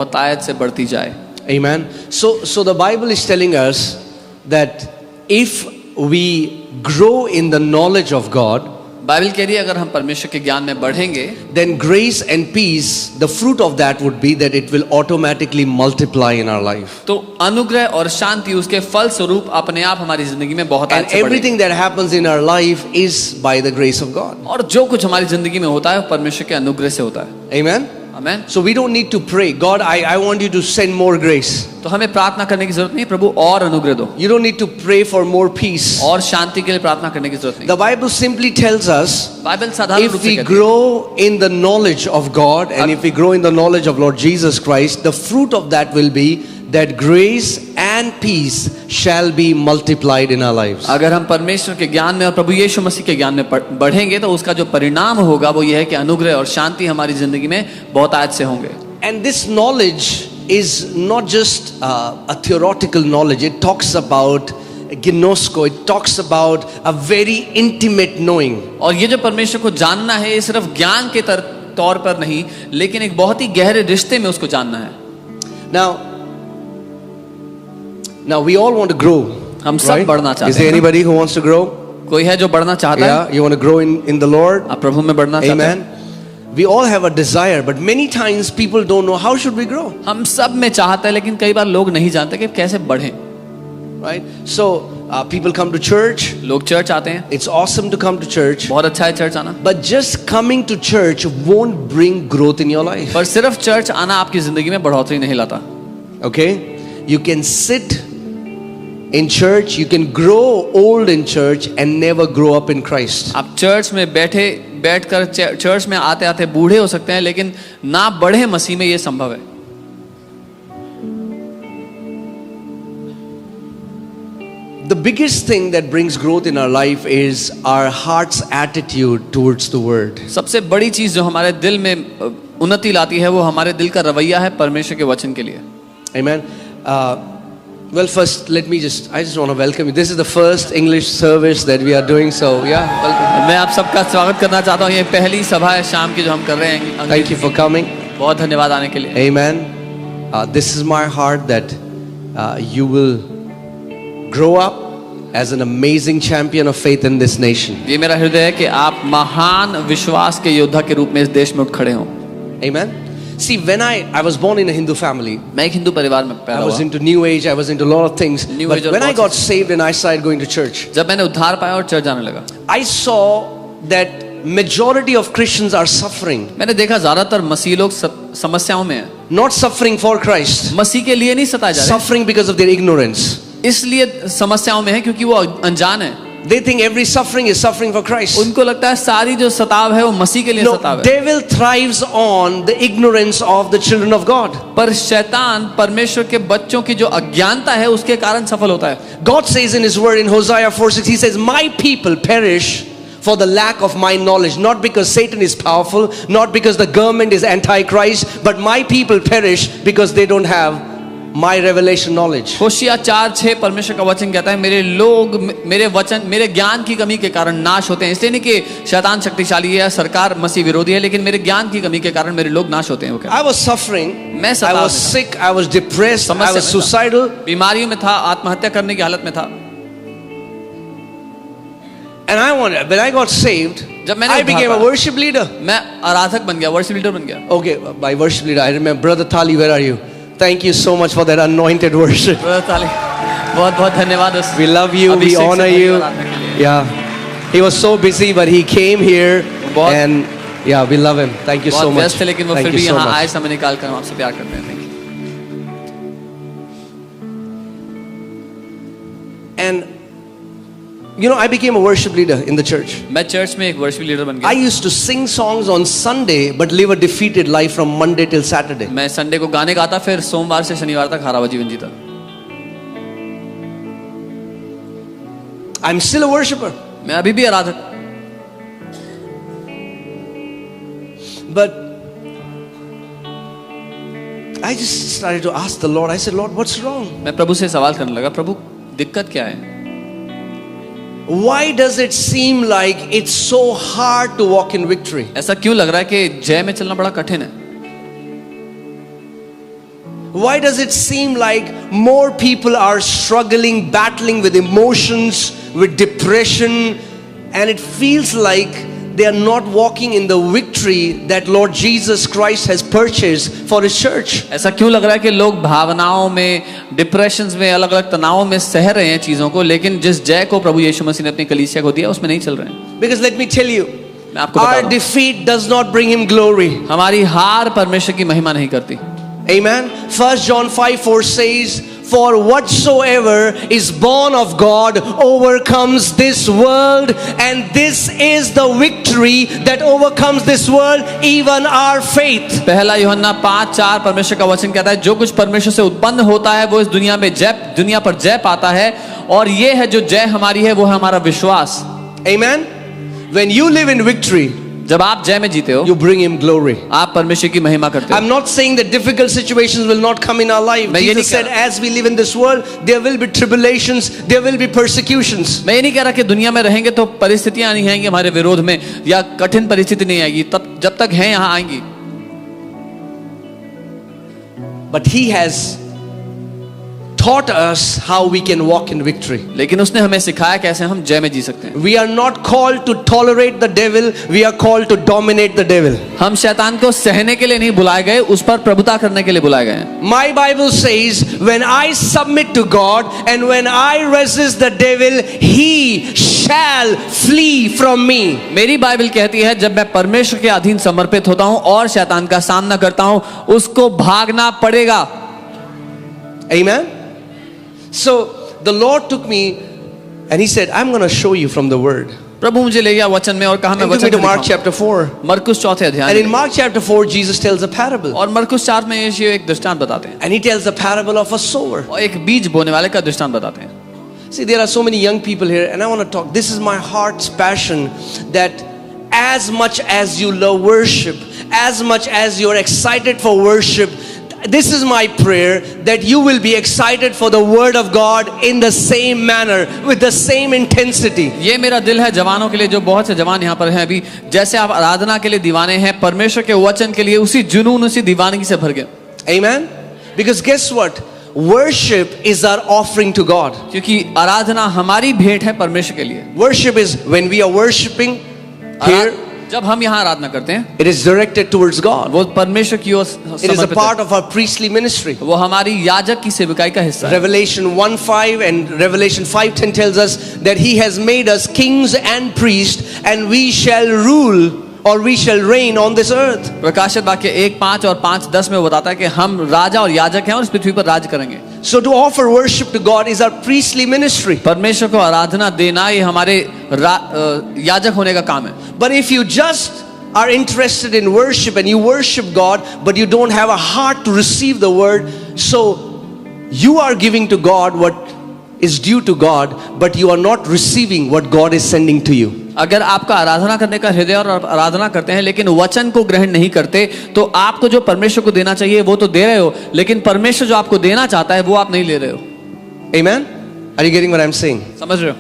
बहुत आयत से बढ़ती जाए। Amen. So the Bible is telling us that if we grow in the knowledge of God, Bible कह रही है अगर हम परमेश्वर के ज्ञान में बढ़ेंगे, then grace and peace, the fruit of that would be that it will automatically multiply in our life. तो अनुग्रह और शांति उसके फल स्वरूप अपने आप हमारी जिंदगी में बहुत And everything that happens in our life is by the grace of God. और जो कुछ हमारी जिंदगी में होता है परमेश्वर के अनुग्रह से होता है। Amen. Amen. So we don't need to pray, God, I want you to send more grace. तो हमें प्रार्थना करने की जरूरत नहीं, प्रभु और अनुग्रह दो। You don't need to pray for more peace. और शांति के लिए प्रार्थना करने की जरूरत नहीं। The Bible simply tells us, Bible साधारण रूप if से we कहती है, grow in the knowledge of God and if we grow in the knowledge of Lord Jesus Christ, the fruit of that will be that grace and peace shall be multiplied in our lives. अगर हम परमेश्वर के ज्ञान में और प्रभु यीशु मसीह के ज्ञान में बढ़ेंगे तो उसका जो परिणाम होगा वो ये है कि अनुग्रह और शांति हमारी जिंदगी में बहुत आज से होंगे। And this knowledge is not just a theoretical knowledge. It talks about gnosko. It talks about a very intimate knowing. और ये जो परमेश्वर को जानना है ये सिर्फ ज्ञान के तौर पर नहीं, लेकिन एक बहुत ही गहरे रिश्ते में उसको जानना है। Now we all want to grow. हम सब बढ़ना चाहते हैं। Is there anybody who wants to grow? कोई है जो बढ़ना चाहता है? Yeah, you want to grow in the Lord? आप प्रभु में बढ़ना चाहते हैं? Amen. We all have a desire, but many times people don't know how should we grow. हम सब में चाहते हैं लेकिन कई बार लोग नहीं जानते कि कैसे बढ़ें। Right? So people come to church. लोग चर्च आते हैं। It's awesome to come to church. बहुत अच्छा है चर्च आना। But just coming to church won't bring growth in your life. पर सिर्फ चर्च आना आपकी जिंदगी में बढ़ोतरी नहीं लाता। Okay? You can sit in church, you can grow old in church and never grow up in Christ. आप चर्च में बैठकर चर्च में आते आते बूढ़े हो सकते हैं लेकिन ना बढ़े मसीह में, ये संभव है। The biggest thing that brings growth in our life is our heart's attitude towards the word. सबसे बड़ी चीज जो हमारे दिल में उन्नति लाती है वो हमारे दिल का रवैया है परमेश्वर के वचन के लिए। Amen. Well, first, I just want to welcome you. This is the first English service that we are doing, so yeah, welcome. मैं आप सबका स्वागत करना चाहता हूँ। ये पहली सभा है शाम की जो हम कर रहे हैं। Thank you for coming. बहुत धन्यवाद आने के लिए। Amen. This is my heart that you will grow up as an amazing champion of faith in this nation. ये मेरा हृदय है कि आप महान विश्वास के योद्धा के रूप में इस देश में उठ खड़े हों। Amen. See, when I was born in a Hindu family. मैं एक हिंदू परिवार में पैदा I हुआ। was into New Age. I was into a lot of things. But when I got saved and I started going to church, जब मैंने उद्धार पाया और चर्च जाने लगा, I saw that majority of Christians are suffering. मैंने देखा ज्यादातर मसीह लोग समस्याओं में हैं। Not suffering for Christ. मसीह के लिए नहीं सताए जा रहे। Suffering because of their ignorance. इसलिए समस्याओं में है क्योंकि वो अनजान है। They think every suffering is suffering for Christ. उनको लगता है सारी जो सताव है वो मसीह के लिए सताव है। Devil thrives on the ignorance of the children of God. पर शैतान परमेश्वर के बच्चों की जो अज्ञानता है उसके कारण सफल होता है। God says in His word in Hosea 4:6, He says, "My people perish for the lack of my knowledge." Not because Satan is powerful, not because the government is anti-Christ, but my people perish because they don't have my revelation knowledge. होशिया 4:6 परमेश्वर का वचन कहता है मेरे लोग मेरे ज्ञान की कमी के कारण नाश होते हैं। इसलिए नहीं कि शैतान शक्तिशाली है, सरकार मसीह विरोधी है, लेकिन मेरे ज्ञान की कमी के कारण मेरे लोग नाश होते हैं। I was suffering. मैं I was sick. I was depressed. I was suicidal. बीमारियों में था, आत्महत्या करने की हालत में था। And when I got saved, I became a worship leader. मैं आराधक बन गया, worship leader बन गया। Okay, by worship leader, I remember Brother Thali. Where are you? Thank you so much for that anointed worship. Brother Thali, बहुत धन्यवाद। We love you. We honor you. Yeah, he was so busy, but he came here, and yeah, we love him. Thank you so much. व्यस्त है लेकिन वो फिर भी यहाँ आए, समय निकाल कर हम आपसे प्यार करते हैं। Thank you. And you know, I became a worship leader in the church. मैं चर्च में एक वर्शिप लीडर बन गया। I used to sing songs on Sunday, but live a defeated life from Monday till Saturday. मैं Sunday को गाने गाता, फिर सोमवार से शनिवार तक हारा हुआ जीवन जीता। I'm still a worshipper. मैं अभी भी आराधक। But I just started to ask the Lord. I said, Lord, what's wrong? मैं प्रभु से सवाल करने लगा, प्रभु दिक्कत क्या है? Why does it seem like it's so hard to walk in victory? ऐसा क्यों लग रहा है कि जय में चलना बड़ा कठिन है? Why does it seem like more people are struggling, battling with emotions, with depression, and it feels like they are not walking in the victory that Lord Jesus Christ has purchased for His church? ऐसा क्यों लग रहा है कि लोग भावनाओं में, depressions में, अलग अलग तनावों में सह रहे हैं चीजों को, लेकिन जिस जय को प्रभु यीशु मसीह ने अपनी कलीसिया को दिया उसमें नहीं चल रहे हैं? Because let me tell you, मैं आपको बता our दूं, defeat does not bring Him glory. हमारी हार परमेश्वर की महिमा नहीं करती। Amen. 1 John 5:4 says, for whatsoever is born of God overcomes this world, and this is the victory that overcomes this world, even our faith. पहला यूहन्ना 5:4 परमेश्वर का वचन कहता है, जो कुछ परमेश्वर से उत्पन्न होता है वो इस दुनिया पर जय पाता है, और ये है जो जय हमारी है, वो है हमारा विश्वास। Amen. When you live in victory, जब आप जय में जीते हो, you bring Him glory. आप परमेश्वर की महिमा करते I'm हो। not saying that difficult situations will not come in our life. मैं ये Jesus नहीं said, as we live in this world, there will be tribulations, there will be persecutions. मैं ये नहीं कह रहा कि दुनिया में रहेंगे तो परिस्थितियां नहीं आएंगी हमारे विरोध में, या कठिन परिस्थिति नहीं आएगी, तब जब तक हैं यहाँ आएंगी। But He has taught us how we can walk in victory. लेकिन उसने हमें सिखाया कैसे हम जय में जी सकते हैं। We are not called to tolerate the devil, we are called to dominate the devil. हम शैतान को सहने के लिए नहीं बुलाए गए, उस पर प्रभुता करने के लिए बुलाए गए हैं। My Bible says, when I submit to God and when I resist the devil, he shall flee from me. मेरी बाइबल कहती है, जब मैं परमेश्वर के अधीन समर्पित होता हूँ और शैतान का सामना करता हूँ, उसको भागना पड़ेगा। Amen. So the Lord took me and He said, I'm going to show you from the word. प्रभु मुझे ले गया वचन में और कहा मैं And took me वचन to से Mark दिखाऊं। chapter 4. मरकुस 4 अध्याय And in में। Mark chapter 4, Jesus tells a parable. और मरकुस 4 में यीशु एक दृष्टांत बताते हैं, And He tells the parable of a sower. और एक बीज बोने वाले का दृष्टांत बताते हैं। See, there are so many young people here, and I want to talk. This is my heart's passion, that as much as you love worship, as much as you're excited for worship, this is my prayer, that you will be excited for the word of God in the same manner, with the same intensity. ये मेरा दिल है जवानों के लिए, जो बहुत से जवान यहाँ पर हैं अभी, जैसे आप आराधना के लिए दीवाने हैं, परमेश्वर के वचन के लिए उसी जुनून, उसी दीवानगी से भर गए। Amen. Because guess what? Worship is our offering to God. क्योंकि आराधना हमारी भेंट है परमेश्वर के लिए। Worship is when we are worshiping here, जब हम यहाँ आराधना करते हैं, it is directed towards God. वो परमेश्वर की ओर It is a समर्पित part है। of our priestly ministry. वो हमारी याजक की सेवकाई का हिस्सा है। Revelation 1:5 and Revelation 5:10 tells us that He has made us kings and priests, and we shall rule, or we shall reign on this earth. प्रकाशित वाक्य 1:5 और 5:10 में वो बताता है कि हम राजा और याजक हैं और इस पृथ्वी पर राज करेंगे। So to offer worship to God is our priestly ministry. परमेश्वर को आराधना देना ये हमारे याजक होने का काम है। But if you just are interested in worship and you worship God, but you don't have a heart to receive the word, so you are giving to God what is due to God, but you are not receiving what God is sending to you. अगर आपका आराधना करने का हृदय और आप आराधना करते हैं लेकिन वचन को ग्रहण नहीं करते, तो आपको जो परमेश्वर को देना चाहिए वो तो दे रहे हो, लेकिन परमेश्वर जो आपको देना चाहता है वो आप नहीं ले रहे हो। Amen? Are you getting what I'm saying? समझ रहे हो?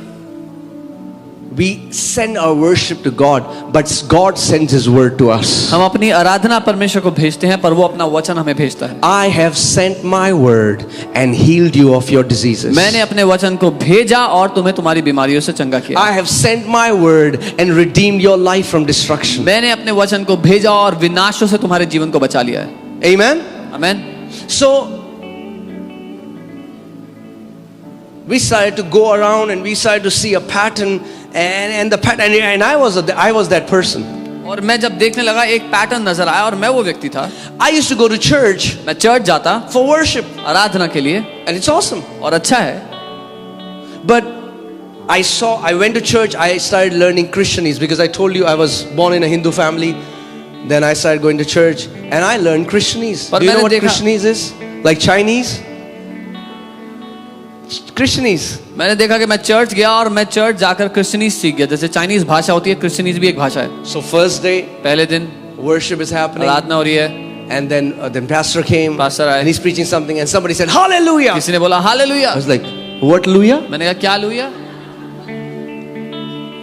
We send our worship to God, but God sends His word to us. हम अपनी आराधना परमेश्वर को भेजते हैं, पर वो अपना वचन हमें भेजता है। I have sent my word and healed you of your diseases. मैंने अपने वचन को भेजा और तुम्हें तुम्हारी बीमारियों से चंगा किया। I have sent my word and redeemed your life from destruction. मैंने अपने वचन को भेजा और विनाशों से तुम्हारे जीवन को बचा लिया है। Amen? आमीन। So we started to go around and we started to see a pattern, and the pattern, and I was that person. और मैं जब देखने लगा एक पैटर्न नजर आया और मैं वो व्यक्ति था। I used to go to church मैं चर्च जाता for worship, आराधना के लिए, and it's awesome. और अच्छा है, But I went to church, I started learning Christianese, because I told you I was born in a Hindu family. Then I started going to church and I learned Christianese. Do you know what Christianese is? Like Chinese? Christianese. मैंने देखा कि मैं church गया और मैं church जाकर क्रिश्चियनीज सीख गया। जैसे चाइनीज भाषा होती है, क्रिश्चियनीज भी एक भाषा है। So first day, पहले दिन worship is happening, आराधना हो रही है, and then pastor came, Pastor आए, and he's preaching something, and somebody said hallelujah. किसी ने बोला hallelujah. I was like, what lujah? मैंने कहा क्या लुया?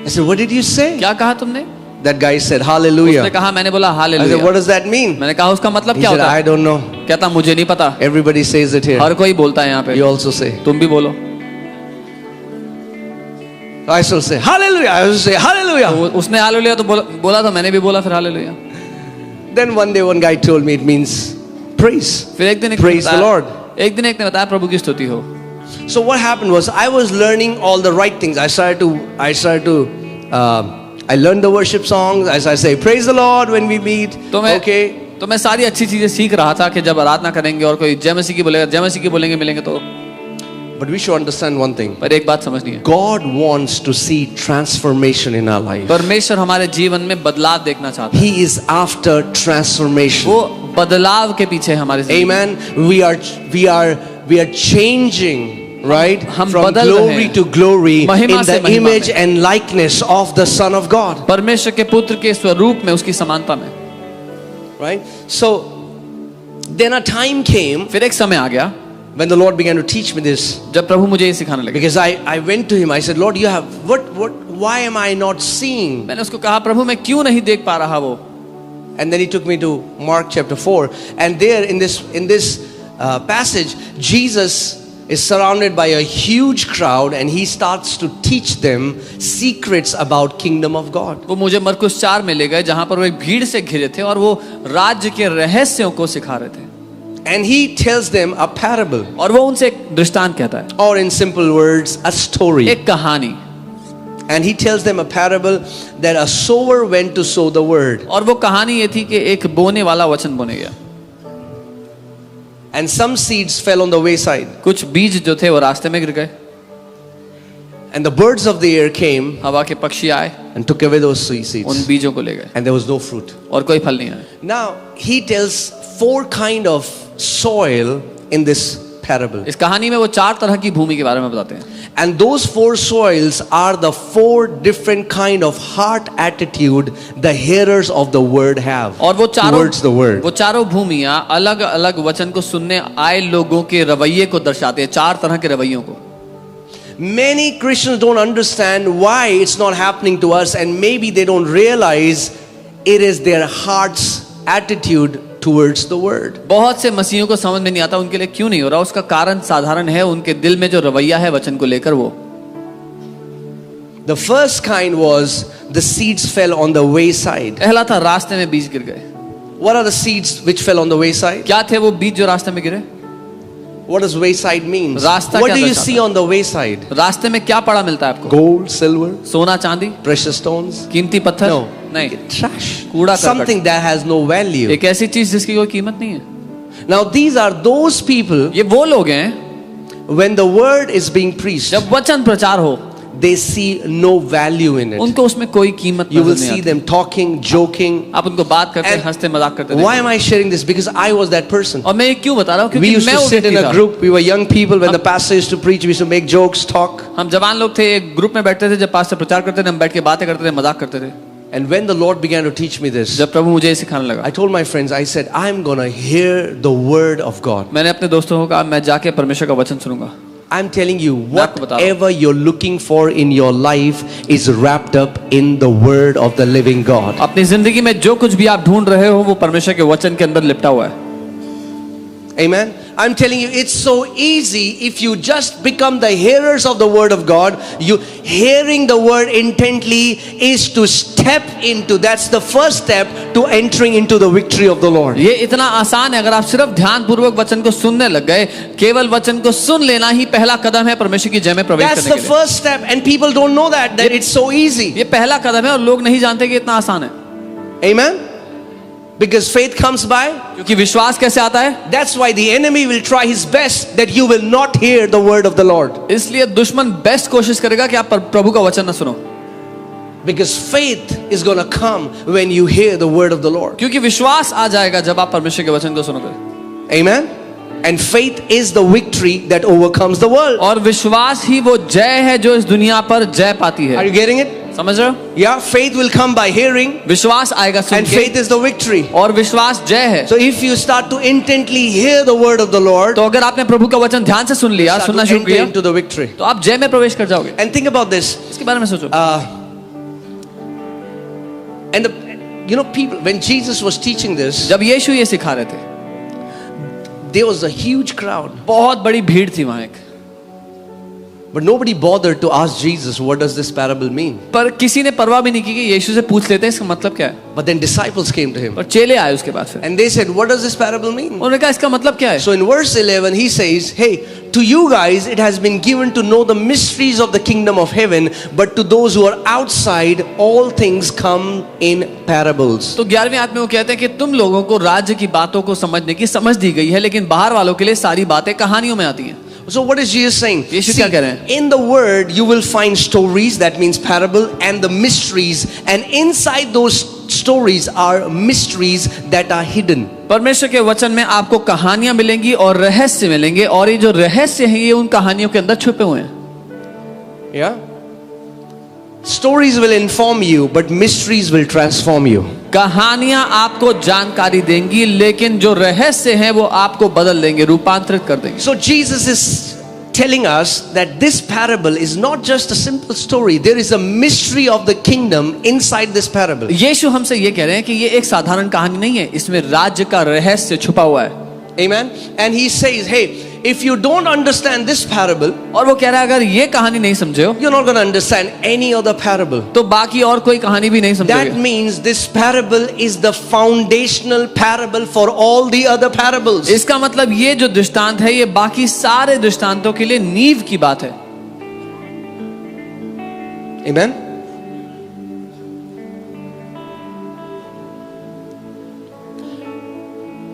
I said, what did you say? क्या कहा तुमने? That guy said, उसने hallelujah. कहा, मैंने बोला I said, hallelujah. what does that mean? मैंने कहा उसका मतलब He क्या said, होता I है? don't know. कहता मुझे नहीं पता, Everybody says it here. हर कोई बोलता है यहाँ पे, You also say. तुम भी बोलो। I shall say, hallelujah. I will say, hallelujah. तो उसने हालेलुया तो बोला तो मैंने भी बोला फिर hallelujah. Then one day one guy told me it means praise. फिर एक दिन एक Praise the Lord. एक दिन एक ने बताया प्रभु की स्तुति हो। So what happened was I was learning all the right things. I learned the worship songs. As I say, praise the Lord when we meet. Okay. तो मैं सारी अच्छी चीजें सीख रहा था कि जब आराधना करेंगे और कोई जय मसीह की बोलेगा, जय मसीह की बोलेंगे, मिलेंगे तो। But we should understand one thing. पर एक बात समझनी है, God wants to see transformation in our life. परमेश्वर हमारे जीवन में बदलाव देखना चाहता है। He is after transformation. वो बदलाव के पीछे है हमारे जिंदगी। Amen. We are changing. Right? हम From बदल रहे glory हैं। to glory in महिमा से the महिमा image में। and likeness of the Son of God. परमेश्वर के पुत्र के स्वरूप में, उसकी समानता में। Right? So then a time came फिर एक समय आ गया when the Lord began to teach me this. जब प्रभु मुझे ये सिखाने लगे। Because I went to him, I said, Lord, you have why am I not seeing? मैंने उसको कहा, प्रभु मैं क्यों नहीं देख पा रहा वो? And then he took me to Mark chapter 4, and there in this passage, Jesus is surrounded by a huge crowd, and he starts to teach them secrets about kingdom of God. वो मुझे मरकुस 4 में ले गए जहां पर वो एक भीड़ से घिरे थे और वो राज्य के रहस्यों को सिखा रहे थे। And he tells them a parable, और वो उनसे एक दृष्टांत कहता है, or in simple words, a story. एक कहानी। And he tells them a parable that a sower went to sow the word. और वो कहानी ये थी कि एक बोने वाला वचन बोने गया। And some seeds fell on the wayside. कुछ बीज जो थे वो रास्ते में गिर गए। And the birds of the air came हवा के पक्षी आए, and took away those उन seeds. बीजों को ले गए And there was no fruit. और कोई फल नहीं आया। Now he tells 4 kind of soil in this parable. इस कहानी में वो 4 तरह की भूमि के बारे में बताते हैं। And those 4 soils are the 4 different kind of heart attitude the hearers of the word have और वो towards the word. वो चारों भूमियां अलग अलग वचन को सुनने आए लोगों के रवैये को दर्शाते हैं, 4 तरह के रवैयों को। Many Christians don't understand why it's not happening to us, and maybe they don't realize it is their heart's attitude towards the word. बहुत से मसीहियों को समझ में नहीं आता उनके लिए क्यों नहीं हो रहा। उसका कारण साधारण है, उनके दिल में जो रवैया है वचन को लेकर वो। The first kind was the seeds fell on the wayside. पहला था रास्ते में बीज गिर गए। What are the seeds which fell on the wayside? क्या थे वो बीज जो रास्ते में गिरे? What does wayside mean? रास्ता What क्या do you दर्शाता see है? on the wayside? रास्ते में क्या पड़ा मिलता है आपको? Gold, silver, सोना चांदी, precious stones? कीमती पत्थर? No. नहीं, Trash. कूड़ा करकट। Something that has no value. एक ऐसी चीज जिसकी कोई कीमत नहीं है। Now these are those people, ये वो लोग हैं when the word is being preached, जब वचन प्रचार हो they see no value in it. उनको उसमें कोई कीमत You will नजर नहीं see आती। them talking, joking. आप उनको बात करते And हंसते मजाक करते Why देखते। am I sharing this? Because I was that person. और मैं ये क्यों बता रहा हूँ? We क्योंकि used मैं to वो sit in व्यक्ति a था। group. We were young people. When the pastor used to preach, we used to make jokes, talk. हम जवान लोग थे, एक ग्रुप में बैठते थे, जब पास्टर प्रचार करते थे हम बैठ के बातें करते थे, मजाक करते थे। And when the Lord began to teach me this, जब प्रभु मुझे ये सिखाने लगा, I told my friends, I said, I'm gonna hear the word of God. मैंने अपने दोस्तों को कहा मैं जाके परमेश्वर का वचन सुनूंगा। I'm telling you, आपको बता रहा हूं। whatever you're looking for in your life is wrapped up in the word of the living God. अपनी जिंदगी में जो कुछ भी आप ढूंढ रहे हो वो परमेश्वर के वचन के अंदर लिपटा हुआ है। Amen. I'm telling you, it's so easy if you just become the hearers of the word of God. You hearing the word intently is to step into. That's the first step to entering into the victory of the Lord. ये इतना आसान है, अगर आप सिर्फ ध्यान पूर्वक वचन को सुनने लग गए, केवल वचन को सुन लेना ही पहला कदम है परमेश्वर की जय में प्रवेश That's करने the के लिए। first step, and people don't know that it's so easy. ये पहला कदम है और लोग नहीं जानते कि इतना आसान है। Amen. Because faith comes by. क्योंकि विश्वास कैसे आता है? That's why the enemy will try his best that you will not hear the word of the Lord. इसलिए दुश्मन बेस्ट कोशिश करेगा कि आप प्रभु का वचन न सुनो। Because faith is going to come when you hear the word of the Lord. क्योंकि विश्वास आ जाएगा जब आप परमेश्वर के वचन को सुनोगे। Amen. And faith is the victory that overcomes the world. और विश्वास ही वो जय है जो इस दुनिया पर जय पाती Are है। you getting it? समझ रहे हो? Yeah, faith will come by hearing, विश्वास आएगा सुन and के, faith is the victory. और विश्वास जय है। So if you start to intently hear the word of the Lord, तो अगर आपने प्रभु का वचन ध्यान से सुन लिया, start सुनना to शुरू enter किया, into the victory. तो आप जय में प्रवेश कर जाओगे। And think about this. इसके बारे में सोचो। And people, when Jesus was teaching this, जब यीशु ये सिखा रहे थे, there was a huge crowd. बहुत बड़ी भीड़ थी वहां एक, But nobody bothered to ask Jesus, what does this parable mean? पर किसी ने परवाह भी नहीं की कि यीशु से पूछ लेते हैं इसका मतलब क्या है. But then disciples came to him. पर चेले आए उसके बाद फिर, And they said, what does this parable mean? उन्होंने कहा इसका मतलब क्या है. So in verse 11, he says, hey, to you guys, it has been given to know the mysteries of the kingdom of heaven, but to those who are outside, all things come in parables. तो 11वें आयत में वो कहते हैं कि तुम लोगों को राज्य की बातों को समझने की समझ दी गई है, लेकिन बाहर वालों के लिए सारी बातें कहानियों में आती हैं. So what is Jesus saying? Yeshu See, क्या कह रहे हैं? in the word you will find stories, that means parable, and the mysteries, and inside those stories are mysteries that are hidden. परमेश्वर के वचन में आपको कहानियां मिलेंगी और रहस्य मिलेंगे, और ये जो रहस्य हैं ये उन कहानियों के अंदर छुपे हुए हैं. Yeah? Stories will inform you, but mysteries will transform you. कहानियां आपको जानकारी देंगी, लेकिन जो रहस्य हैं वो आपको बदल देंगे, रूपांतरित कर देंगे. So Jesus is telling us that this parable is not just a simple story. There is a mystery of the kingdom inside this parable. यीशु हमसे ये कह रहे हैं कि ये एक साधारण कहानी नहीं है, इसमें राज्य का रहस्य छुपा हुआ है. Amen. And he says, hey, if you don't understand this parable, और वो कह रहा है अगर ये कहानी नहीं समझे हो you're not going to understand any other parable. तो बाकी और कोई कहानी भी नहीं That समझोगे. means this parable is the foundational parable for all the other parables. इसका मतलब ये जो दृष्टांत है ये बाकी सारे दृष्टांतों के लिए नींव की बात है. Amen.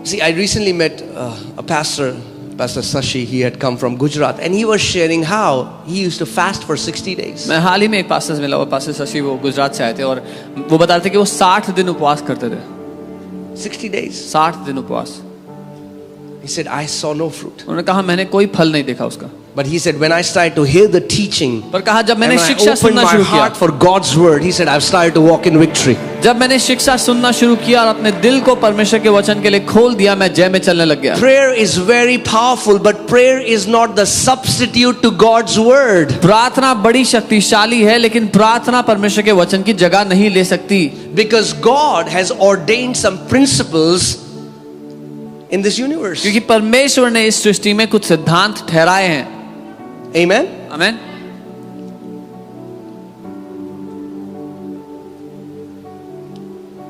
See, I recently met a pastor, Pastor Sashi. He had come from Gujarat, and he was sharing how he used to fast for 60 days. मैं हाल ही में एक पास्टर से मिला हुआ, पास्टर शशि, वो गुजरात से आए थे और वो बता रहे थे कि वो 60 दिन उपवास करते थे. 60 days. 60 दिन उपवास. He said, I saw no fruit. उन्होंने कहा मैंने कोई फल नहीं देखा उसका. But he said, when I started to hear the teaching, पर कहा जब and मैंने when I शिक्षा opened सुनना my शुरू किया, heart for God's word, he said, I've started to walk in victory. जब मैंने शिक्षा सुनना शुरू किया और अपने दिल को परमेश्वर के वचन के लिए खोल दिया, मैं जय में चलने लग गया. Prayer is very powerful, but prayer is not the substitute to God's word. प्रार्थना बड़ी शक्तिशाली है, लेकिन प्रार्थना परमेश्वर के वचन की जगह नहीं ले सकती. Because God has ordained some principles in this universe. क्योंकि परमेश्वर ने इस सृष्टि में कुछ सिद्धांत ठहराए हैं. Amen. आमीन.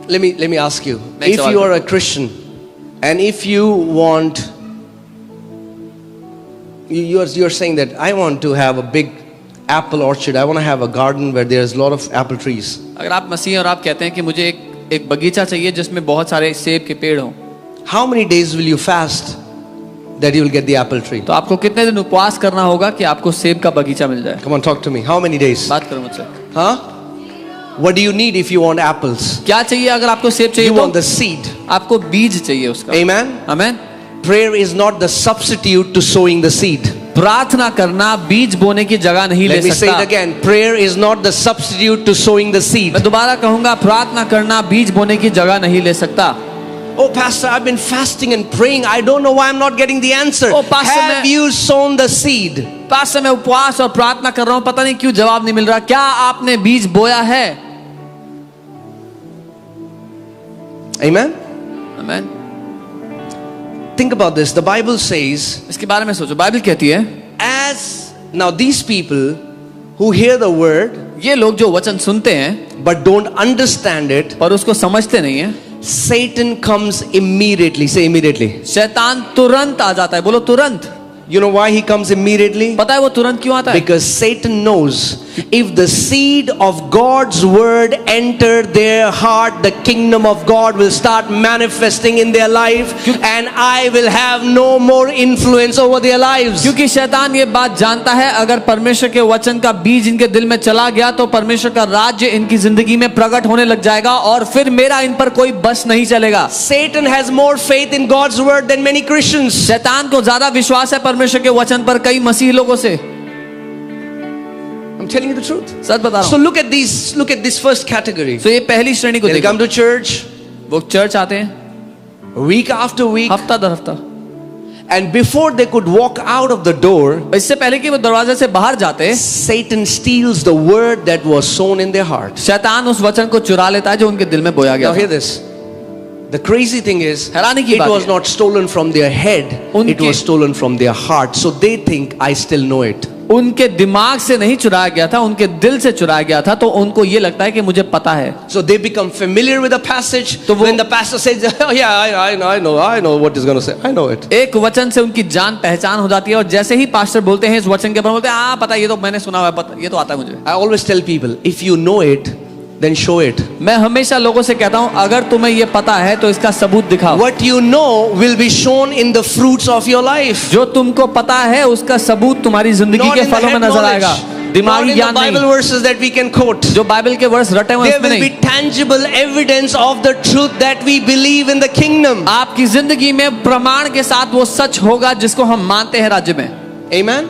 Let me ask you. Next If one. you are a Christian and if you want, you're saying that I want to have a big apple orchard. I want to have a garden where there's a lot of apple trees. अगर आप मसीह और आप कहते हैं कि मुझे एक बगीचा चाहिए जिसमें बहुत सारे सेब के पेड़ हों, How many days will you fast that you will get the apple tree? तो आपको कितने दिन उपवास करना होगा कि आपको सेब का बगीचा मिल जाए? Come on, talk to me. How many days? बात करो मुझसे. Huh? What do you need if you want apples? क्या चाहिए अगर आपको सेब चाहिए? You तो want the seed. आपको बीज चाहिए उसका. Amen. आमीन. Prayer is not the substitute to sowing the seed. प्रार्थना करना बीज बोने की जगह नहीं ले Let me say सकता. it again. Prayer is not the substitute to sowing the seed. मैं दोबारा कहूंगा, प्रार्थना करना बीज बोने की जगह नहीं ले सकता. Oh, Pastor, I've been fasting and praying. I don't know why I'm not getting the answer. Oh, Pastor, Have you sown the seed? Pastor मैं उपवास और प्रार्थना कर रहा हूं, पता नहीं क्यों जवाब नहीं मिल रहा. क्या आपने बीज बोया है? Amen. आमीन. Think about this. The Bible says, इसके बारे में सोचो. बाइबल कहती है, as now these people who hear the word ये लोग जो वचन सुनते हैं but don't understand it, पर उसको समझते नहीं है, Satan comes immediately. Say immediately. शैतान तुरंत आ जाता है. बोलो तुरंत. You know why he comes immediately? पता है वो तुरंत क्यों आता है? Because Satan knows if the seed of God's word enter their heart, the kingdom of God will start manifesting in their life, and I will have no more influence over their lives. क्योंकि शैतान ये बात जानता है, अगर परमेश्वर के वचन का बीज इनके दिल में चला गया तो परमेश्वर का राज्य इनकी जिंदगी में प्रकट होने लग जाएगा और फिर मेरा इन पर कोई बस नहीं चलेगा. Satan has more faith in God's word than many Christians. शैतान को ज्यादा विश्वास है परमेश्वर के वचन पर कई मसीह लोगों से. I'm telling you the truth. सच बता रहा So हूं. look at this first category. तो ये पहली श्रेणी को They'll देखो. come to church वो चर्च आते हैं week after week, हफ्ता दर हफ्ता, And before they could walk out of the door, इससे पहले कि वो दरवाजे से बाहर जाते, Satan steals the word that was sown in their heart. शैतान उस वचन को चुरा लेता है जो उनके दिल में बोया Now गया hear था। this. The crazy thing is, हैरानी की it बात was है, not stolen from their head, it उनके- was stolen from their heart. So they think, I still know it. उनके दिमाग से नहीं चुराया गया था, उनके दिल से चुराया गया था, तो उनको ये लगता है कि मुझे पता है। So they become familiar with the passage. तो वो- When the pastor says, oh yeah, I know what he's going to say. I know it. एक वचन से उनकी जान पहचान हो जाती है, और जैसे ही पास्टर बोलते हैं इस वचन के बारे में, बोलते हैं हाँ पता है, ये तो मैंने सुना हुआ है, पता, ये तो आता है मुझे। I always tell people, if you know it, then show it. मैं हमेशा लोगों से कहता हूं, अगर तुम्हें ये पता है तो इसका सबूत दिखाओ। What you know will be shown in the fruits of your life. जो तुमको पता है उसका सबूत तुम्हारी जिंदगी Not के in the फलों में head नजर knowledge. आएगा, Not दिमागी in the ज्ञान Bible नहीं, verses that we can quote. जो बाइबल के वर्स रटे हुए हैं There उसमें will be नहीं। tangible evidence of the truth that we believe in the kingdom. आपकी जिंदगी में प्रमाण के साथ वो सच होगा जिसको हम मानते हैं राज्य में। Amen.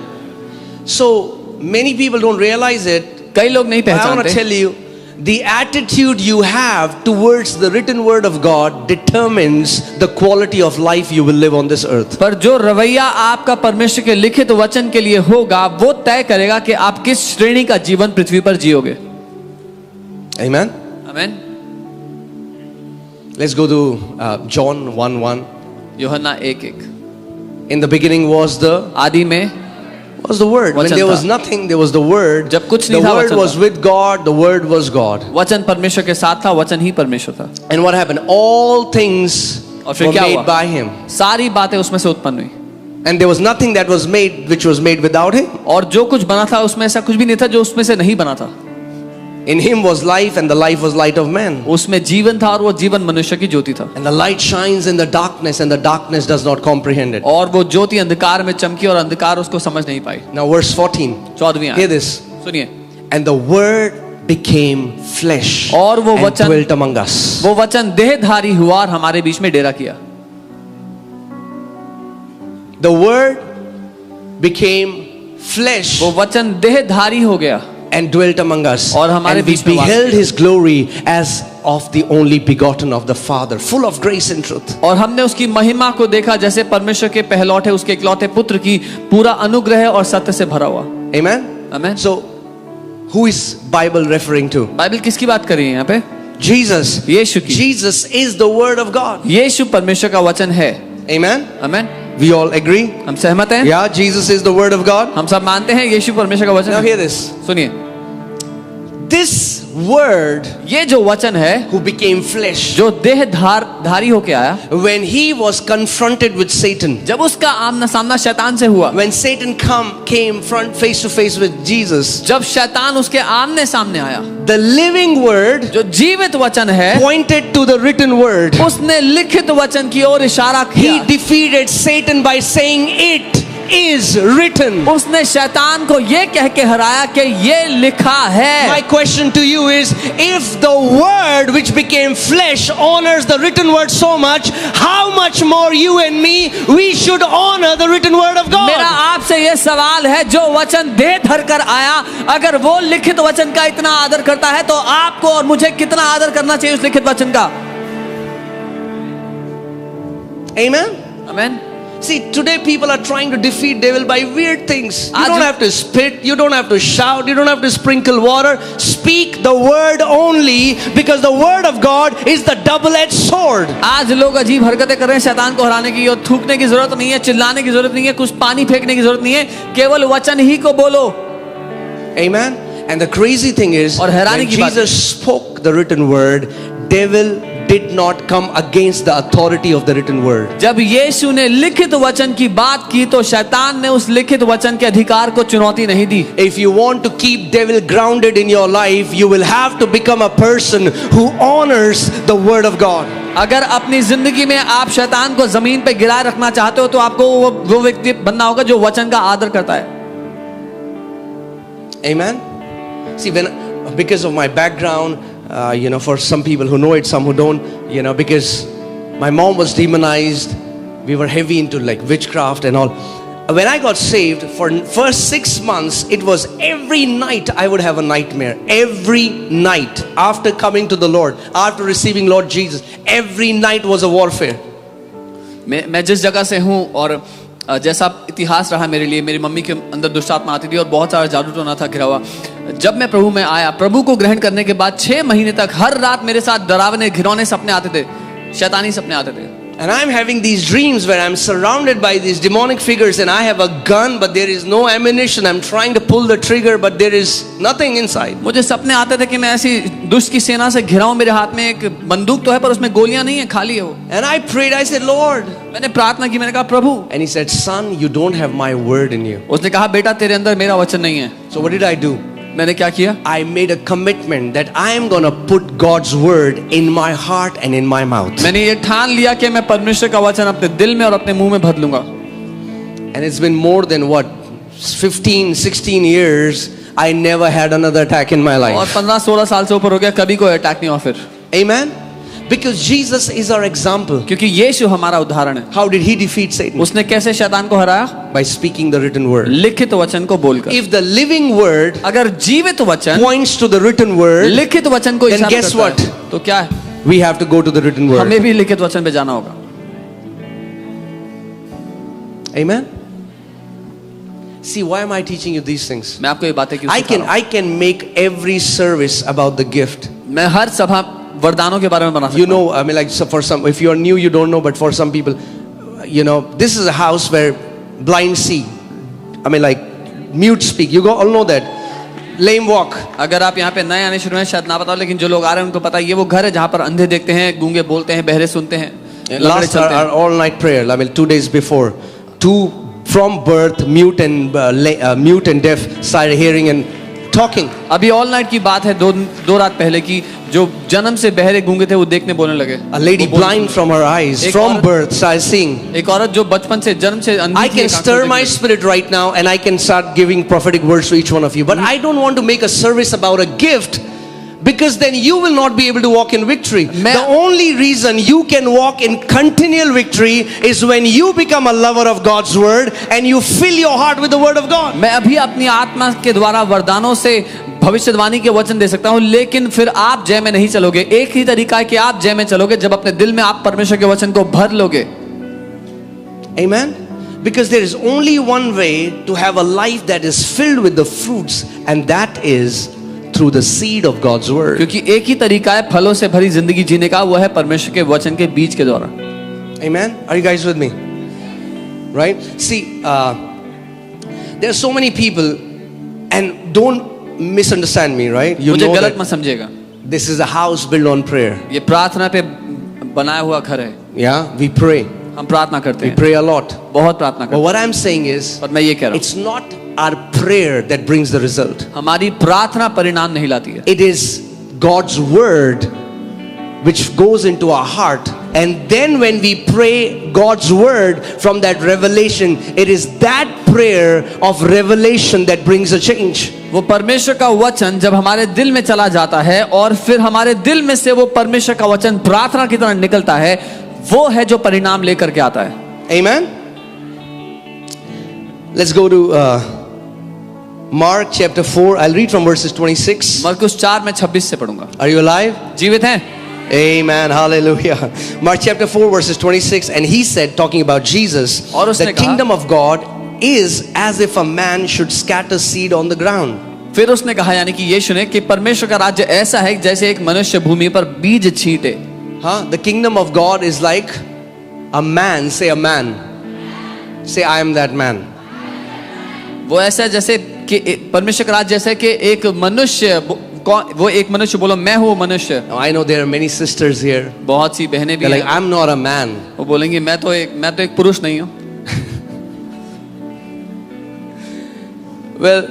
So many people don't realize it. कई लोग नहीं I want to पहचानते। tell you, the attitude you have towards the written word of God determines the quality of life you will live on this earth. पर जो रवैया आपका परमेश्वर के लिखित वचन के लिए होगा, वो तय करेगा कि आप किस श्रेणी का जीवन पृथ्वी पर जियोगे। Amen. आमीन। Let's go to John 1:1. यूहन्ना 1:1। In the beginning was the word. When वचन there था। was nothing, there was the word. जब कुछ The नहीं था, word वचन was था। with God. The word was God. वचन परमेश्वर के साथ था, वचन ही परमेश्वर था। And what happened? All things और फिर were क्या made हुआ? by Him. सारी बातें उसमें से उत्पन्न हुई, And there was nothing that was made which was made without Him. और जो कुछ बना था उसमें ऐसा कुछ भी नहीं था जो उसमें से नहीं बना था। In Him was life, and the life was light of men. उसमें जीवन था और वो जीवन मनुष्य की ज्योति था, And the light shines in the darkness, and the darkness does not comprehend it. और वो ज्योति अंधकार में चमकी और अंधकार उसको समझ नहीं पाई। Now, verse 14. 14वीं Hear आयत this. सुनिए। And the word became flesh और वो and वचन- dwelt among us. वो वचन देहधारी हुआ और हमारे बीच में डेरा किया। The word became flesh वो वचन देहधारी हो गया and dwelt among us. और हमारे And we बीच में वास beheld किया। His glory as of the only begotten of the Father, full of grace and truth. और हमने उसकी महिमा को देखा जैसे परमेश्वर के पहलौठे उसके इकलौते पुत्र की, पूरा अनुग्रह और सत्य से भरा हुआ। Amen? आमीन। So, who is Bible referring to? Bible किसकी बात कर रही है यहाँ पे? Jesus. यीशु की। Jesus is the word of God. यीशु परमेश्वर का वचन है। Amen? आमीन। We all agree? हम सहमत हैं? Yeah, Jesus is the word of God. हम सब मानते हैं यीशु परमेश्वर का वचन Now है। hear this. सुनिए, This word ये जो वचन है who became flesh, जो देहधारी होके आया, when he was confronted with Satan, जब उसका आमना सामना शैतान से हुआ, when Satan came front face to face with Jesus, जब शैतान उसके आमने सामने आया, the living word जो जीवित वचन है pointed to the written word. उसने लिखित वचन की ओर इशारा He किया। defeated Satan by saying, "It is written." उसने शैतान को ये कह के हराया कि ये लिखा है। My question to you is, if the word which became flesh honors the written word so much, how much more you and me, we should honor the written word of मेरा God? आपसे ये सवाल है, जो वचन देह धर कर आया, अगर वो लिखित वचन का इतना आदर करता है तो आपको और मुझे कितना आदर करना चाहिए उस लिखित वचन का? Amen? आमीन। See, today people are trying to defeat devil by weird things. You आज- don't have to spit, you don't have to shout, you don't have to sprinkle water. Speak the word only, because the word of God is the double-edged sword. आज लोग अजीब हरकतें कर रहे हैं शैतान को हराने की, और थूकने की जरूरत नहीं है, चिल्लाने की जरूरत नहीं है, कुछ पानी फेंकने की जरूरत नहीं है, केवल वचन ही को बोलो। Amen? And the crazy thing is, और हैरानी when की बात Jesus spoke the written word, devil did not come against the authority of the written word. जब यीशु ने लिखित वचन की बात की तो शैतान ने उस लिखित वचन के अधिकार को चुनौती नहीं दी। If you want to keep devil grounded in your life, you will have to become a person who honors the word of God. अगर अपनी जिंदगी में आप शैतान को जमीन पे गिराए रखना चाहते हो तो आपको वो व्यक्ति बनना होगा जो वचन का आदर करता है। Amen? See, because of my background, for some people who know it, some who don't, because my mom was demonized, we were heavy into like witchcraft and all. When I got saved, for first 6 months, it was every night I would have a nightmare. Every night after coming to the Lord, after receiving Lord Jesus, every night was a warfare. मैं जिस जगह से हूँ और जैसा इतिहास रहा मेरे लिए, मेरी मम्मी के अंदर दुष्ट आत्मा आती थी और बहुत सारा जादू टोना था घिरा हुआ। जब मैं प्रभु में आया, प्रभु को ग्रहण करने के बाद 6 महीने तक हर रात मेरे साथ डरावने घिनौने सपने आते थे, शैतानी सपने आते थे। And I'm having these dreams where I'm surrounded by these demonic figures and I have a gun but there is no ammunition. I'm trying to pull the trigger but there is nothing inside. मुझे सपने आते थे कि मैं ऐसी दुष्ट की सेना से घिरा हूं, मेरे हाथ में एक बंदूक तो है पर उसमें गोलियां नहीं है, खाली है वो। And I prayed, I said, Lord. मैंने प्रार्थना की, मैंने कहा प्रभु। And he said, son, you don't have my word in you. उसने कहा बेटा तेरे अंदर मेरा वचन नहीं है। So what did I do? मैंने क्या किया? I made a commitment that I am going to put God's word in my heart and in my mouth. मैंने ये ठान लिया कि मैं परमेश्वर का वचन अपने दिल में और अपने मुंह में भर लूंगा। And it's been more than what, 15, 16 years, I never had another attack in my और life. 15-16 साल से ऊपर हो गया, कभी कोई अटैक नहीं हुआ फिर। Amen? Because Jesus is our example. क्योंकि यीशु हमारा उदाहरण है। How did he defeat Satan? उसने कैसे शैतान को हराया? By speaking the written word. लिखित वचन को बोलकर। If the living word अगर जीवित वचन points to the written word, लिखित वचन को then इशारा guess करता what? है, तो क्या है? We have to go to the written word. हमें भी लिखित वचन पे जाना होगा। Amen? See, why am I teaching you these things? मैं आपको ये बातें क्यों सिखा रहा हूं? I can make every service about the gift. मैं हर सभा वरदानों के बारे में बना सकता You हूं। know, I mean, like, so for some, if you are new, you don't know, but for some people, you know, this is a house where blind see. I mean, like, mute speak. You all know that. Lame walk. अगर आप यहाँ पे नए आने शुरू हैं शायद ना पता हो, लेकिन जो लोग आ रहे हैं उनको पता है ये वो घर है जहाँ पर अंधे देखते हैं, गूंगे बोलते हैं, बहरे सुनते हैं, लंगड़े Last चलते our हैं। all-night prayer. I mean, 2 days before, 2 from birth, mute and deaf started hearing and talking. अभी ऑल नाइट की बात है, दो रात पहले की, जो जन्म से बहरे गूंगे थे वो देखने बोलने लगे। A lady वो बोलने blind लगी। from her eyes, एक from औरत- birth, started seeing. एक औरत जो बचपन से जन्म से अंधी I थी, can एक आंख stir से my देखने spirit right now and I can start giving prophetic words to each one of you. But I don't want to make a service about a gift because then you will not be able to walk in victory. मैं- The only reason you can walk in continual victory is when you become a lover of God's word and you fill your heart with the word of God. मैं अभी अपनी आत्मा के द्वारा वरदानों से भविष्यवाणी के वचन दे सकता हूं, लेकिन फिर आप जय में नहीं चलोगे। एक ही तरीका है कि आप जय में चलोगे जब अपने दिल में आप परमेश्वर के वचन को भर लोगे। Amen? Because there is only one way to have a life that is filled with the fruits, and that is through the seed of God's word. क्योंकि एक ही तरीका है फलों से भरी जिंदगी जीने का, वो है परमेश्वर के वचन के बीज के द्वारा। Amen? Are you guys with me? Right? See, there are so many people, and don't misunderstand me, right? You मुझे know गलत मत that समझिएगा, this is a house built on prayer. ये प्रार्थना पे बनाया हुआ घर है। Yeah, we pray. हम प्रार्थना करते We हैं, pray a lot. बहुत प्रार्थना But करते what I'm saying is, हैं। पर मैं ये कह रहा हूँ, it's not our prayer that brings the result. हमारी प्रार्थना परिणाम नहीं लाती है, It is God's word which goes into our heart, and then when we pray God's word from that revelation, it is that prayer of revelation that brings a change. वो परमेश्वर का वचन जब हमारे दिल में चला जाता है और फिर हमारे दिल में से वो परमेश्वर का वचन प्रार्थना की तरह निकलता है, वो है जो परिणाम लेकर के आता है। Amen. Let's go to Mark chapter 4. I'll read from verses 26. मरकुस 4 में 26 से पढ़ूंगा। Are you alive? जीवित हैं? Amen. Hallelujah. Mark chapter 4 verses 26. And he said, talking about Jesus, और उसने the कहा- kingdom of God is as if a man should scatter seed on the ground. फिर उसने कहा, यानी कि यीशु ने, कि परमेश्वर का राज्य ऐसा है जैसे एक मनुष्य भूमि पर बीज छींटे। The kingdom of God is like a man. Say a man. Say I am that man. वो ऐसा है जैसे कि परमेश्वर का राज्य जैसे कि एक मनुष्य, वो एक मनुष्य, बोलो मैं हूँ वो मनुष्य। Now I know there are many sisters here. बहुत सी बहनें भी They're like, हैं, I'm not a man. वो बोलेंगी मैं तो एक पुरुष नहीं हूँ। Well,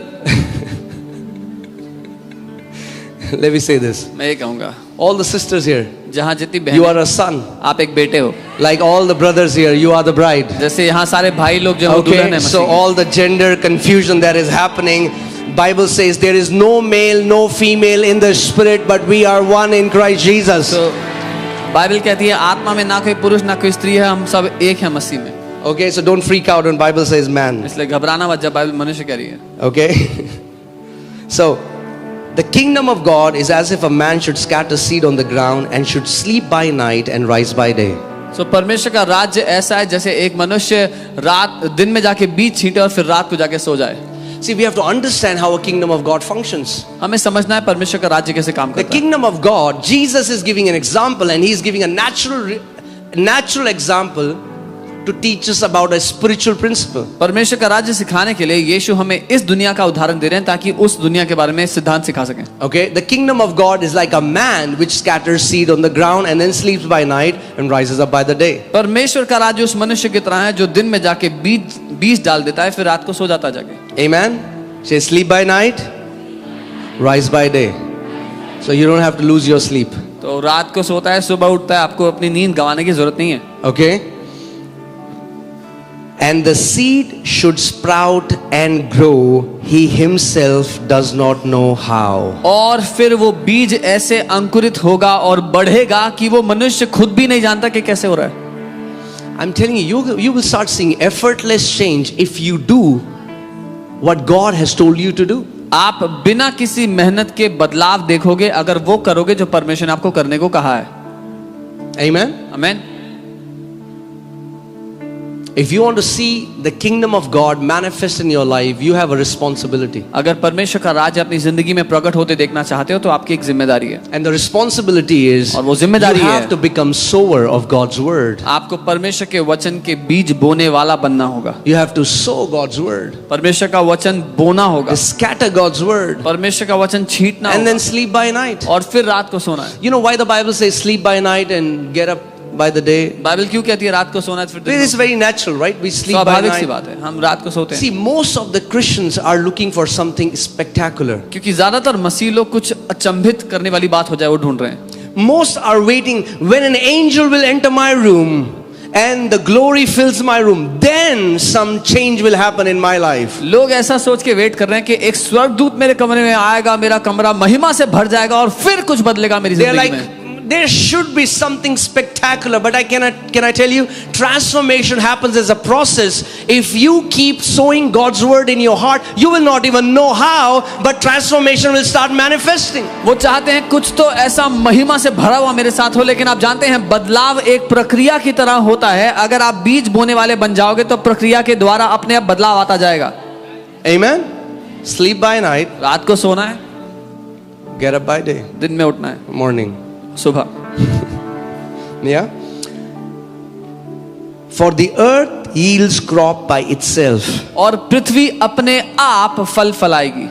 let me say this. मैं ये कहूँगा, All the sisters here, जहाँ जितनी you बहनें, are a son. आप एक बेटे हो। Like all the brothers here, you are the bride. जैसे यहाँ सारे भाई लोग जो हैं वो दुल्हन Okay, है so मसीह की। all the gender confusion that is happening, Bible says there is no male, no female in the spirit, but we are one in Christ Jesus. तो बाइबल कहती है आत्मा में ना कोई पुरुष ना कोई स्त्री है, हम सब एक हैं मसीह में। Okay, so don't freak out when Bible says man. इसलिए घबराना मत जब बाइबल मनुष्य कह रही है। Okay? So, the kingdom of God is as if a man should scatter seed on the ground and should sleep by night and rise by day. सो परमेश्वर का राज्य ऐसा है जैसे एक मनुष्य दिन में जाके बीज छींटे और फिर रात को जाके सो जाए. See, we have to understand how a kingdom of God functions. हमें समझना है परमेश्वर का राज्य कैसे काम The करता है. kingdom of God, Jesus is giving an example, and he's giving a natural example to teach us about a spiritual principle. परमेश्वर का राज्य सिखाने के लिए यीशु हमें इस दुनिया का उदाहरण दे रहे हैं ताकि उस दुनिया के बारे में सिद्धांत सिखा सकें. Okay, the kingdom of God is like a man which scatters seed on the ground and then sleeps by night and rises up by the day. परमेश्वर का राज्य उस मनुष्य की तरह है जो दिन में जाके बीज डाल देता है फिर रात को सो जाता है जाके. Amen. Say sleep by night, rise by day. So you don't have to lose your sleep. तो रात को सोता है सुबह उठता है, आपको अपनी नींद गंवाने की जरूरत नहीं है. Okay. And the seed should sprout and grow. He himself does not know how. और फिर वो बीज ऐसे अंकुरित होगा और बढ़ेगा कि वो मनुष्य खुद भी नहीं जानता कि कैसे हो रहा है. I'm telling you, you will start seeing effortless change if you do what God has told you to do. आप बिना किसी मेहनत के बदलाव देखोगे अगर वो करोगे जो परमेश्वर ने आपको करने को कहा है. Amen. आमीन. If you want to see the kingdom of God manifest in your life, you have a responsibility. अगर परमेश्वर का राज्य अपनी जिंदगी में प्रकट होते देखना चाहते हो तो आपकी एक जिम्मेदारी है. And the responsibility is और वो जिम्मेदारी you है have to become sower of God's word. आपको परमेश्वर के वचन के बीज बोने वाला बनना होगा. You have to sow God's word. परमेश्वर का वचन बोना होगा. Scatter God's word. परमेश्वर का वचन छींटना And होगा. then sleep by night. और फिर रात को सोना है. You know why the Bible says sleep by night and get up by the day? Bible क्यों कहती है रात को सोना है फिर दिन It is को? very natural, right? We sleep by स्वाभाविक सी night. बात है, हम रात को सोते हैं. See, most of the Christians are looking for something spectacular. क्योंकि ज्यादातर मसीह लोग कुछ अचंभित करने वाली बात हो जाए वो ढूंढ रहे हैं. Most are waiting when an angel will enter my room and the glory fills my room, then some change will happen in my life. लोग ऐसा सोच के वेट कर रहे हैं कि एक स्वर्गदूत मेरे कमरे में आएगा, मेरा कमरा महिमा से भर जाएगा और फिर कुछ बदलेगा मेरी They're जिंदगी like, में. there should be something spectacular, but can I tell you, transformation happens as a process. If you keep sowing God's word in your heart, you will not even know how, but transformation will start manifesting. वो चाहते हैं कुछ तो ऐसा महिमा से भरा हुआ मेरे साथ हो, लेकिन आप जानते हैं बदलाव एक प्रक्रिया की तरह होता है. अगर आप बीज बोने वाले बन जाओगे तो प्रक्रिया के द्वारा अपने आप बदलाव आता जाएगा. Amen. Sleep by night, रात को सोना है, get up by day, दिन में उठना है, morning. सुबह. Yeah. For the earth yields crop by itself. और पृथ्वी अपने आप फल फलाएगी.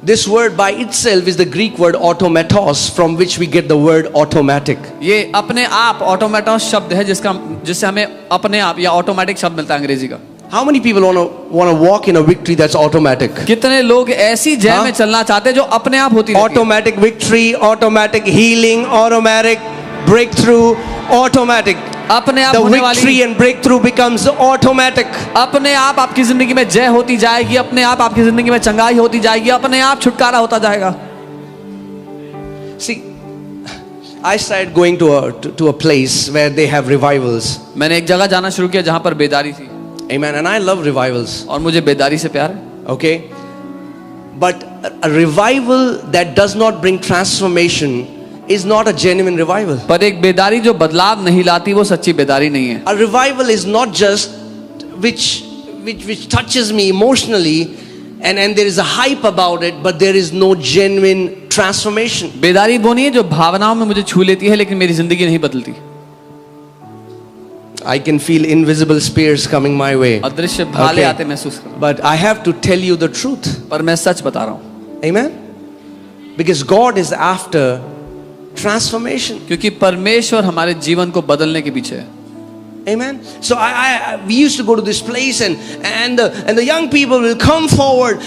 This word by itself is the Greek word automatos, from which we get the word automatic. ये अपने आप ऑटोमेटोस शब्द है जिससे हमें अपने आप या ऑटोमेटिक शब्द मिलता है अंग्रेजी का. How many people want to walk in a victory that's automatic? कितने लोग ऐसी जय में चलना चाहते हैं जो अपने आप होती रहती है. Automatic victory, automatic healing, automatic breakthrough, automatic. अपने आप The होने victory वाली and breakthrough becomes automatic. अपने आप आपकी जिंदगी में जय होती जाएगी, अपने आप आपकी जिंदगी में चंगाई होती जाएगी, अपने आप छुटकारा होता जाएगा. See, I started going to a place where they have revivals. मैंने एक जगह जाना शुरू किया जहां पर बेदारी थी. Amen. And I love revivals. और मुझे बेदारी से प्यार है. Okay? But a revival that does not bring transformation is not a genuine revival. पर एक बेदारी जो बदलाव नहीं लाती वो सच्ची बेदारी नहीं है. A revival is not just which touches me emotionally and there is a hype about it, but there is no genuine transformation. बेदारी वो नहीं है जो भावनाओं में मुझे छू लेती है लेकिन मेरी जिंदगी नहीं बदलती. I can feel invisible spears coming my way. अदृश्य भाले Okay. आते महसूस कर. But I have to tell you the truth. पर मैं सच बता रहा हूँ. Amen? Because God is after transformation. क्योंकि परमेश्वर हमारे जीवन को बदलने के पीछे है. Amen. So we used to go to this place and the young people will come forward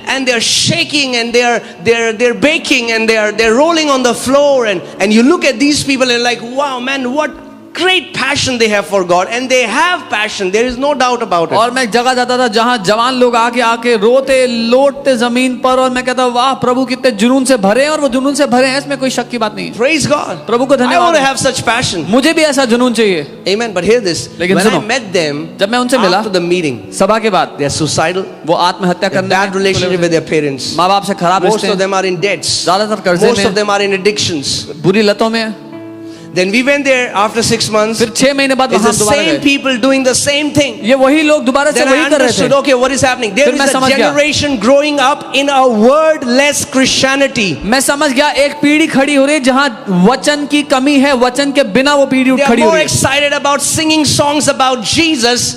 and they're shaking and they're baking and they're rolling on the floor and you look at these people and like, wow man, what great passion they have for God, and they have passion, there is no doubt about it. और मैं एक जगह जाता था जहां जवान लोग आके रोते लोटते जमीन पर और मैं कहता वाह प्रभु कितने जुनून से भरे हैं और वो जुनून से भरे हैं इसमें कोई शक की बात नहीं है. Praise God. प्रभु को I want धन्यवाद. to have such passion. मुझे भी ऐसा जुनून चाहिए. Amen. But hear this. लेकिन When I सुनो, met them जब मैं उनसे मिला after the meeting, सभा के बाद they are suicidal, वो आत्महत्या they have करने bad relationship with their parents. माँ बाप से खराब Most रिश्ते of हैं, them are in debts. ज्यादातर कर्जे Most of में, them are in addictions. बुरी लतों में. Then we went there after 6 months. फिर 6 महीने बाद It's वहां the दोबारा same गए। people doing the same thing. ये वही लोग दोबारा से Then I वही कर रहे understood, थे। okay, what is happening? There फिर is मैं a समझ गया। generation growing up in a wordless Christianity. मैं समझ गया, एक पीढ़ी खड़ी हो रही है जहां वचन की कमी है, वचन के बिना वो पीढ़ी They are खड़ी हो more रही है। excited about singing songs about Jesus.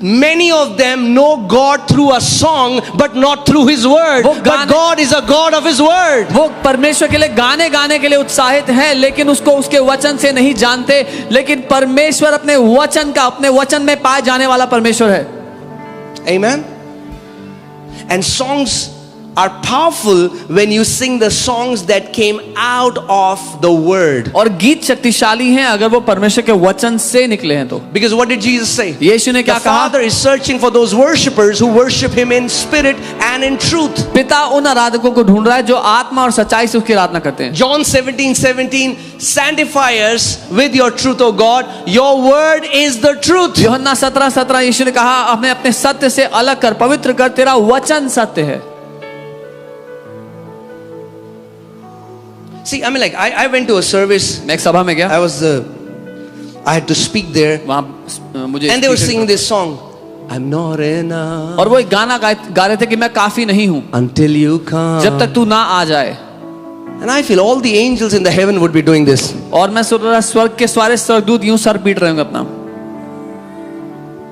Many of them know God through a song, but not through His word. वो But गाने- God is a God of His word. वो परमेश्वर के लिए गाने के लिए उत्साहित हैं, लेकिन उसको उसके वचन से नहीं जानते। लेकिन परमेश्वर अपने वचन में पाए जाने वाला परमेश्वर है। Amen. And songs are powerful when you sing the songs that came out of the word. और गीत शक्तिशाली हैं अगर वो परमेश्वर के वचन से निकले हैं तो। Because what did Jesus say? यीशु ने The क्या कहा? Father is searching for those worshippers who worship Him in spirit and in truth. पिता उन आराधकों को ढूंढ रहा है जो आत्मा और सच्चाई से उसकी आराधना करते हैं। John 17:17, sanctify us with your truth, O God. Your word is the truth. यूहन्ना 17:17 यीशु ने कहा, हमें अपने सत्य से अलग कर, पवित्र कर, तेरा वचन सत्य है। See, I mean, like I went to a service. मैं एक सभा में गया, I had to speak there, वहां मुझे and they were singing this song. I'm not enough और वो एक गाना गा रहे थे कि मैं काफी नहीं हूं until you come. जब तक तू ना आ जाए। And I feel all the angels in the heaven would be doing this. और मैं सुन रहा स्वर्ग के सारे स्वर्गदूत यूं सर पीट रहे होंगे अपना।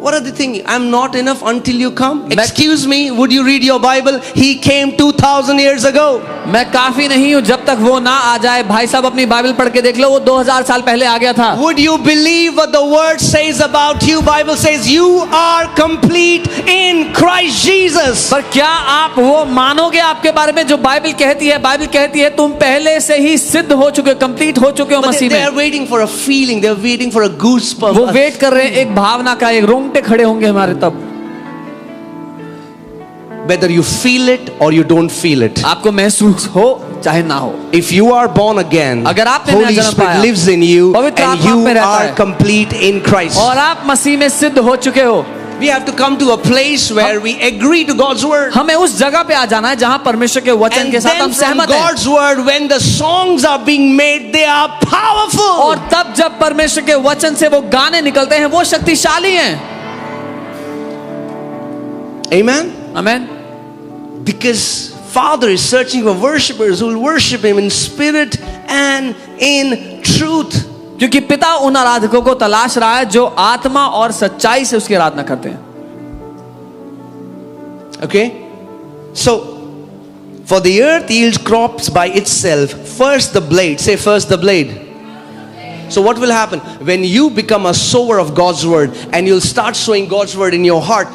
What are they thinking? I'm not enough until you come. Excuse me, would you read your Bible? He came 2000 years ago. मैं काफी नहीं हूं जब तक वो ना आ जाए। भाई साहब अपनी बाइबल पढ़ के देख लो, वो 2000 साल पहले आ गया था। Would you believe what the word says about you? Bible says you are complete in Christ Jesus. पर क्या आप वो मानोगे आपके बारे में जो बाइबल कहती है? बाइबल कहती है तुम पहले से ही सिद्ध हो चुके हो, कंप्लीट हो चुके हो But मसीह they are में। waiting for a feeling. They are waiting for a goosebump. वो वेट कर रहे हैं एक भावना का, एक रोंगटे खड़े होंगे हमारे तब। Whether you feel it or you don't feel it. आपको महसूस हो चाहे ना हो। If you are born again, अगर आपने नया Holy जन्म Spirit पाया, lives in you पवित्र and आत्मा you आप में रहता are है। complete in Christ. और आप मसीह में सिद्ध हो चुके हो। We have to come to a place where we agree to God's word. हमें उस जगह पे आ जाना है जहां परमेश्वर के वचन And के साथ then हम from सहमत हैं। God's word, when the songs are being made, they are powerful. और तब जब परमेश्वर के वचन से वो गाने निकलते हैं वो शक्तिशाली हैं। Amen. आमीन। Because Father is searching for worshippers who will worship Him in spirit and in truth. क्योंकि पिता उन आराधकों को तलाश रहा है जो आत्मा और सच्चाई से उसकी आराधना करते हैं। Okay? So, for the earth yields crops by itself. First the blade. Say first the blade. So what will happen? When you become a sower of God's word and you'll start sowing God's word in your heart,